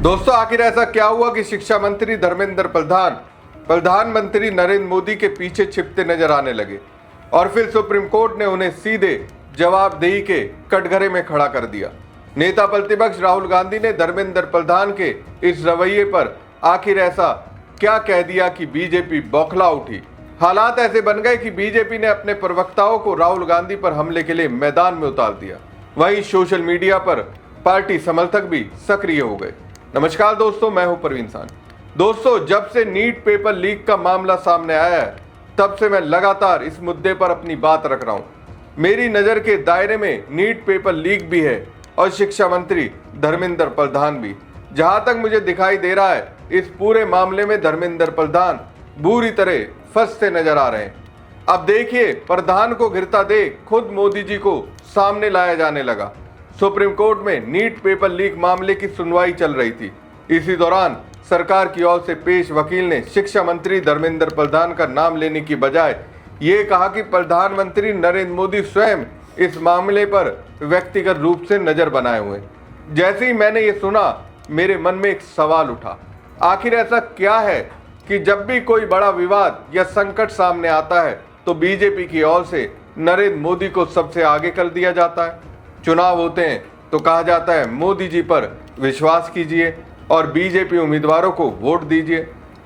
दोस्तों, आखिर ऐसा क्या हुआ कि शिक्षा मंत्री धर्मेंद्र प्रधान प्रधानमंत्री नरेंद्र मोदी के पीछे छिपते नजर आने लगे और फिर सुप्रीम कोर्ट ने उन्हें सीधे जवाबदेही के कटघरे में खड़ा कर दिया। नेता प्रतिपक्ष राहुल गांधी ने धर्मेंद्र प्रधान के इस रवैये पर आखिर ऐसा क्या कह दिया कि बीजेपी बौखला उठी। हालात ऐसे बन गए कि बीजेपी ने अपने प्रवक्ताओं को राहुल गांधी पर हमले के लिए मैदान में उतार दिया। वहीं सोशल मीडिया पर पार्टी समर्थक भी सक्रिय हो गए। नमस्कार दोस्तों, मैं हूं परवीन सानी। दोस्तों, जब से नीट पेपर लीक का मामला सामने आया है तब से मैं लगातार इस मुद्दे पर अपनी बात रख रहा हूं। मेरी नज़र के दायरे में नीट पेपर लीक भी है और शिक्षा मंत्री धर्मेंद्र प्रधान भी। जहां तक मुझे दिखाई दे रहा है, इस पूरे मामले में धर्मेंद्र प्रधान बुरी तरह फंसते नजर आ रहे हैं। अब देखिए, प्रधान को घिरता देख खुद मोदी जी को सामने लाया जाने लगा। सुप्रीम कोर्ट में नीट पेपर लीक मामले की सुनवाई चल रही थी। इसी दौरान सरकार की ओर से पेश वकील ने शिक्षा मंत्री धर्मेंद्र प्रधान का नाम लेने की बजाय ये कहा कि प्रधानमंत्री नरेंद्र मोदी स्वयं इस मामले पर व्यक्तिगत रूप से नजर बनाए हुए। जैसे ही मैंने ये सुना, मेरे मन में एक सवाल उठा। आखिर ऐसा क्या है कि जब भी कोई बड़ा विवाद या संकट सामने आता है तो बीजेपी की ओर से नरेंद्र मोदी को सबसे आगे कर दिया जाता है। चुनाव होते हैं तो कहा जाता है मोदी जी पर विश्वास कीजिए और बीजेपी उम्मीदवारों को वोट दीजिए।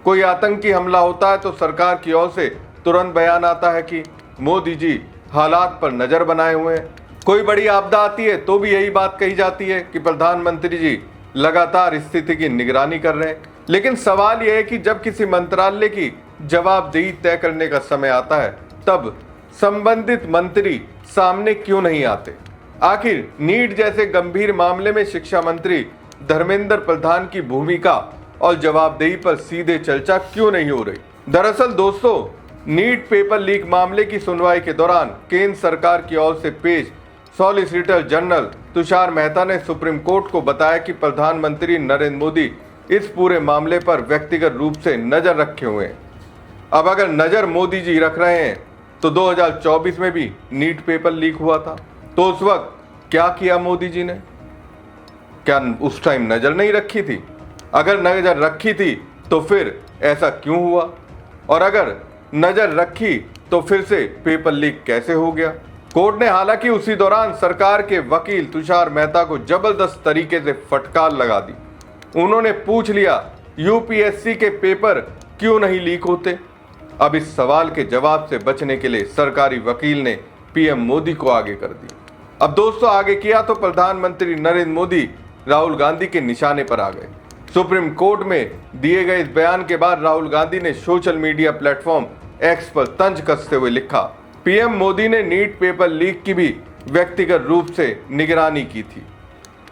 कोई आतंकी हमला होता है तो सरकार की ओर से तुरंत बयान आता है कि मोदी जी हालात पर नजर बनाए हुए हैं। कोई बड़ी आपदा आती है तो भी यही बात कही जाती है कि प्रधानमंत्री जी लगातार स्थिति की निगरानी कर रहे हैं। लेकिन सवाल यह है कि जब किसी मंत्रालय की जवाबदेही तय करने का समय आता है तब संबंधित मंत्री सामने क्यों नहीं आते। आखिर नीट जैसे गंभीर मामले में शिक्षा मंत्री धर्मेंद्र प्रधान की भूमिका और जवाबदेही पर सीधे चर्चा क्यों नहीं हो रही। दरअसल दोस्तों, नीट पेपर लीक मामले की सुनवाई के दौरान केंद्र सरकार की ओर से पेश सॉलिसिटर जनरल तुषार मेहता ने सुप्रीम कोर्ट को बताया कि प्रधानमंत्री नरेंद्र मोदी इस पूरे मामले पर व्यक्तिगत रूप से नजर रखे हुए हैं। अब अगर नजर मोदी जी रख रहे हैं तो 2024 में भी नीट पेपर लीक हुआ था, तो उस वक्त क्या किया मोदी जी ने? क्या उस टाइम नजर नहीं रखी थी? अगर नजर रखी थी तो फिर ऐसा क्यों हुआ? और अगर नजर रखी तो फिर से पेपर लीक कैसे हो गया? कोर्ट ने हालांकि उसी दौरान सरकार के वकील तुषार मेहता को जबरदस्त तरीके से फटकार लगा दी। उन्होंने पूछ लिया, यूपीएससी के पेपर क्यों नहीं लीक होते? अब इस सवाल के जवाब से बचने के लिए सरकारी वकील ने पीएम मोदी को आगे कर दिया। अब दोस्तों, आगे किया तो प्रधानमंत्री नरेंद्र मोदी राहुल गांधी के निशाने पर आ गए। सुप्रीम कोर्ट में दिए गए इस बयान के बाद राहुल गांधी ने सोशल मीडिया प्लेटफॉर्म एक्स पर तंज कसते हुए लिखा, पीएम मोदी ने नीट पेपर लीक की भी व्यक्तिगत रूप से निगरानी की थी।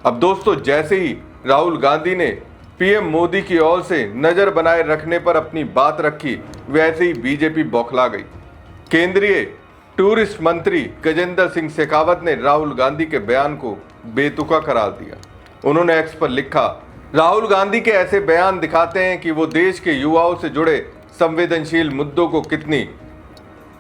अब दोस्तों, जैसे ही राहुल गांधी ने पीएम मोदी की ओर से नजर बनाए रखने पर अपनी बात रखी, वैसे ही बीजेपी बौखला गई। केंद्रीय टूरिस्ट मंत्री गजेंद्र सिंह शेखावत ने राहुल गांधी के बयान को बेतुका करार दिया। उन्होंने एक्स पर लिखा, राहुल गांधी के ऐसे बयान दिखाते हैं कि वो देश के युवाओं से जुड़े संवेदनशील मुद्दों को कितनी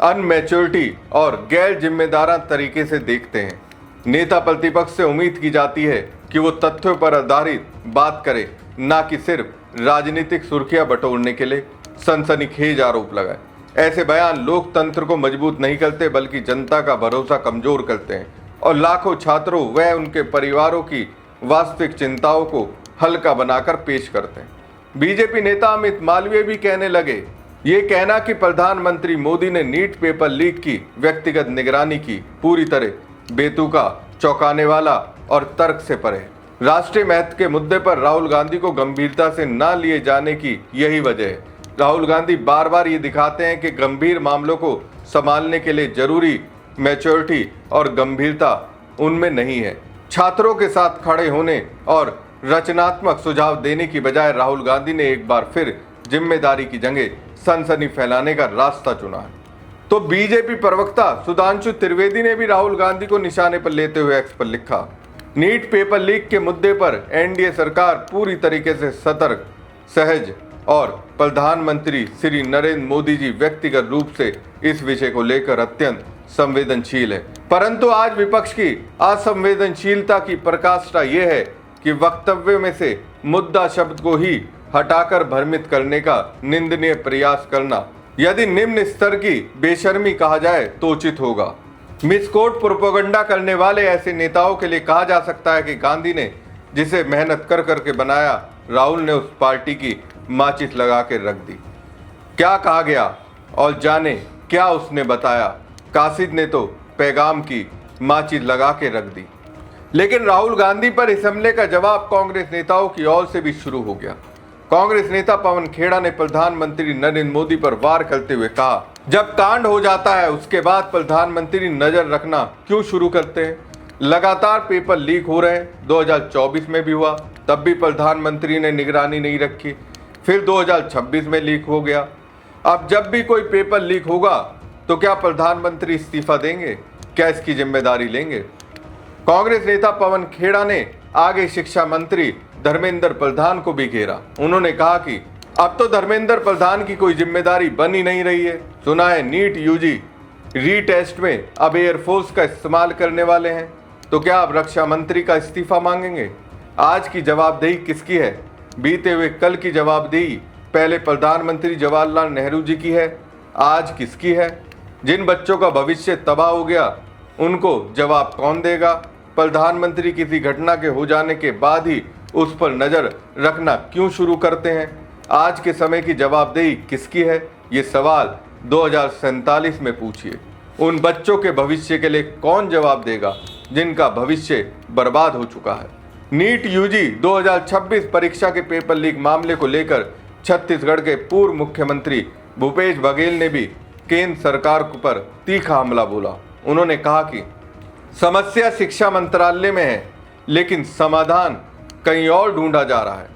अनमैच्योरिटी और गैर जिम्मेदाराना तरीके से देखते हैं। नेता प्रतिपक्ष से उम्मीद की जाती है कि वो तथ्यों पर आधारित बात करे, ना कि सिर्फ राजनीतिक सुर्खियां बटोरने के लिए सनसनीखेज आरोप लगाए। ऐसे बयान लोकतंत्र को मजबूत नहीं करते बल्कि जनता का भरोसा कमजोर करते हैं और लाखों छात्रों व उनके परिवारों की वास्तविक चिंताओं को हल्का बनाकर पेश करते हैं। बीजेपी नेता अमित मालवीय भी कहने लगे, ये कहना कि प्रधानमंत्री मोदी ने नीट पेपर लीक की व्यक्तिगत निगरानी की पूरी तरह बेतुका, चौंकाने वाला और तर्क से परे है। राष्ट्रीय महत्व के मुद्दे पर राहुल गांधी को गंभीरता से न लिए जाने की यही वजह है। राहुल गांधी बार बार ये दिखाते हैं कि गंभीर मामलों को संभालने के लिए जरूरी मैच्योरिटी और गंभीरता उनमें नहीं है। छात्रों के साथ खड़े होने और रचनात्मक सुझाव देने की बजाय राहुल गांधी ने एक बार फिर जिम्मेदारी की जगह सनसनी फैलाने का रास्ता चुना है। तो बीजेपी प्रवक्ता सुधांशु त्रिवेदी ने भी राहुल गांधी को निशाने पर लेते हुए एक्स पर लिखा, नीट पेपर लीक के मुद्दे पर एनडीए सरकार पूरी तरीके से सतर्क, सहज और प्रधानमंत्री श्री नरेंद्र मोदी जी व्यक्तिगत रूप से इस विषय को लेकर अत्यंत संवेदनशील है। परंतु आज विपक्ष की असंवेदनशीलता की पराकाष्ठा यह है कि वक्तव्य में से मुद्दा शब्द को ही हटाकर भ्रमित करने का निंदनीय प्रयास करना यदि निम्न स्तर की बेशर्मी कहा जाए तो उचित होगा। मिसकोट प्रोपेगेंडा करने वाले ऐसे नेताओं के लिए कहा जा सकता है कि गांधी ने जिसे मेहनत कर करके बनाया, राहुल ने उस पार्टी की माचिस लगा के रख दी। क्या कहा गया और जाने क्या उसने बताया, कासिद ने तो पैगाम की माचिस लगा के रख दी। लेकिन राहुल गांधी पर इस हमले का जवाब कांग्रेस नेताओं की ओर से भी शुरू हो गया। कांग्रेस नेता पवन खेड़ा ने प्रधानमंत्री नरेंद्र मोदी पर वार करते हुए कहा, जब कांड हो जाता है उसके बाद प्रधानमंत्री नजर रखना क्यों शुरू करते हैं? लगातार पेपर लीक हो रहे हैं। 2024 में भी हुआ, तब भी प्रधानमंत्री ने निगरानी नहीं रखी। फिर 2026 में लीक हो गया। अब जब भी कोई पेपर लीक होगा तो क्या प्रधानमंत्री इस्तीफा देंगे? क्या इसकी जिम्मेदारी लेंगे? कांग्रेस नेता पवन खेड़ा ने आगे शिक्षा मंत्री धर्मेंद्र प्रधान को भी घेरा। उन्होंने कहा कि अब तो धर्मेंद्र प्रधान की कोई जिम्मेदारी बन ही नहीं रही है। सुना है नीट यूजी रीटेस्ट में अब एयरफोर्स का इस्तेमाल करने वाले हैं, तो क्या अब रक्षा मंत्री का इस्तीफा मांगेंगे? आज की जवाबदेही किसकी है? बीते हुए कल की जवाबदेही पहले प्रधानमंत्री जवाहरलाल नेहरू जी की है, आज किसकी है? जिन बच्चों का भविष्य तबाह हो गया उनको जवाब कौन देगा? प्रधानमंत्री किसी घटना के हो जाने के बाद ही उस पर नजर रखना क्यों शुरू करते हैं? आज के समय की जवाबदेही किसकी है? ये सवाल 2047 में पूछिए। उन बच्चों के भविष्य के लिए कौन जवाब देगा जिनका भविष्य बर्बाद हो चुका है? नीट यूजी 2026 परीक्षा के पेपर लीक मामले को लेकर छत्तीसगढ़ के पूर्व मुख्यमंत्री भूपेश बघेल ने भी केंद्र सरकार पर तीखा हमला बोला। उन्होंने कहा कि समस्या शिक्षा मंत्रालय में है, लेकिन समाधान कहीं और ढूंढा जा रहा है।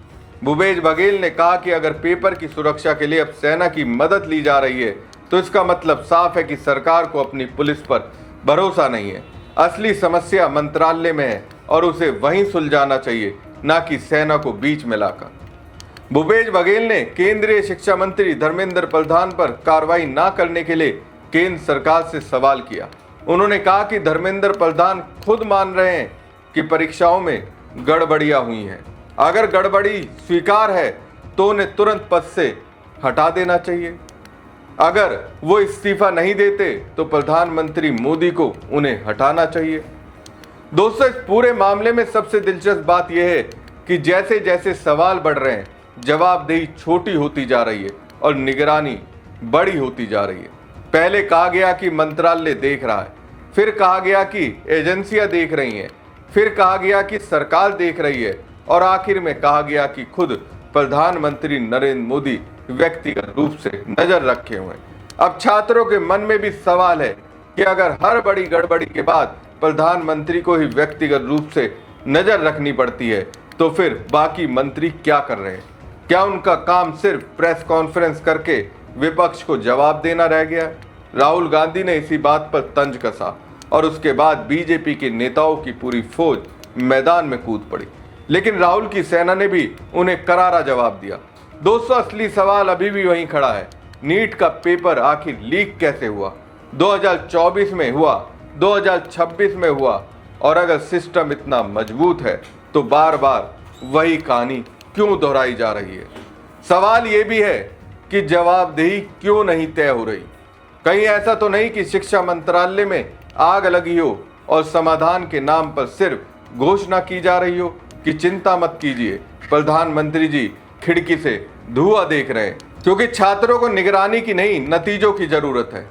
भूपेश बघेल ने कहा कि अगर पेपर की सुरक्षा के लिए अब सेना की मदद ली जा रही है तो इसका मतलब साफ है कि सरकार को अपनी पुलिस पर भरोसा नहीं है। असली समस्या मंत्रालय में है और उसे वहीं सुलझाना चाहिए, न कि सेना को बीच में लाकर। भूपेश बघेल ने केंद्रीय शिक्षा मंत्री धर्मेंद्र प्रधान पर कार्रवाई न करने के लिए केंद्र सरकार से सवाल किया। उन्होंने कहा कि धर्मेंद्र प्रधान खुद मान रहे हैं कि परीक्षाओं में गड़बड़ियां हुई हैं। अगर गड़बड़ी स्वीकार है तो उन्हें तुरंत पद से हटा देना चाहिए। अगर वो इस्तीफा नहीं देते तो प्रधानमंत्री मोदी को उन्हें हटाना चाहिए। दोस्तों, इस पूरे मामले में सबसे दिलचस्प बात यह है कि जैसे जैसे सवाल बढ़ रहे हैं, जवाबदेही छोटी होती जा रही है और निगरानी बड़ी होती जा रही है। पहले कहा गया कि मंत्रालय देख रहा है, फिर कहा गया कि एजेंसियां देख रही हैं, फिर कहा गया कि सरकार देख रही है और आखिर में कहा गया कि खुद प्रधानमंत्री नरेंद्र मोदी व्यक्तिगत रूप से नजर रखे हुए हैं। अब छात्रों के मन में भी सवाल है कि अगर हर बड़ी गड़बड़ी के बाद प्रधानमंत्री को ही व्यक्तिगत रूप से नजर रखनी पड़ती है तो फिर बाकी मंत्री क्या कर रहे हैं? क्या उनका काम सिर्फ प्रेस कॉन्फ्रेंस करके विपक्ष को जवाब देना रह गया? राहुल गांधी ने इसी बात पर तंज कसा और उसके बाद बीजेपी के नेताओं की पूरी फौज मैदान में कूद पड़ी। लेकिन राहुल की सेना ने भी उन्हें करारा जवाब दिया। दोस्तों, असली सवाल अभी भी वहीं खड़ा है। नीट का पेपर आखिर लीक कैसे हुआ? 2024 में हुआ, 2026 में हुआ, और अगर सिस्टम इतना मजबूत है तो बार बार वही कहानी क्यों दोहराई जा रही है? सवाल ये भी है कि जवाबदेही क्यों नहीं तय हो रही? कहीं ऐसा तो नहीं कि शिक्षा मंत्रालय में आग लगी हो और समाधान के नाम पर सिर्फ घोषणा की जा रही हो कि चिंता मत कीजिए, प्रधानमंत्री जी खिड़की से धुआं देख रहे हैं? क्योंकि छात्रों को निगरानी की नहीं, नतीजों की जरूरत है।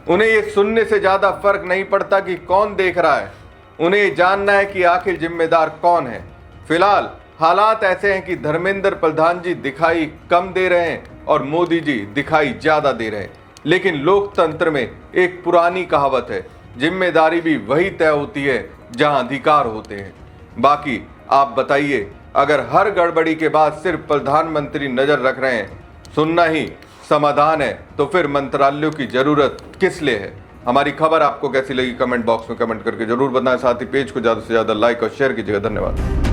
उन्हें ये सुनने से ज्यादा फर्क नहीं पड़ता कि कौन देख रहा है, उन्हें ये जानना है कि आखिर जिम्मेदार कौन है। फिलहाल हालात ऐसे हैं कि धर्मेंद्र प्रधान जी दिखाई कम दे रहे हैं और मोदी जी दिखाई ज्यादा दे रहे हैं। लेकिन लोकतंत्र में एक पुरानी कहावत है, जिम्मेदारी भी वही तय होती है जहां अधिकार होते हैं। बाकी आप बताइए, अगर हर गड़बड़ी के बाद सिर्फ प्रधानमंत्री नजर रख रहे हैं, सुनना ही समाधान है, तो फिर मंत्रालयों की जरूरत किस लिए है? हमारी खबर आपको कैसी लगी कमेंट बॉक्स में कमेंट करके जरूर बताएं। साथ ही पेज को ज्यादा से ज्यादा लाइक और शेयर कीजिएगा। धन्यवाद।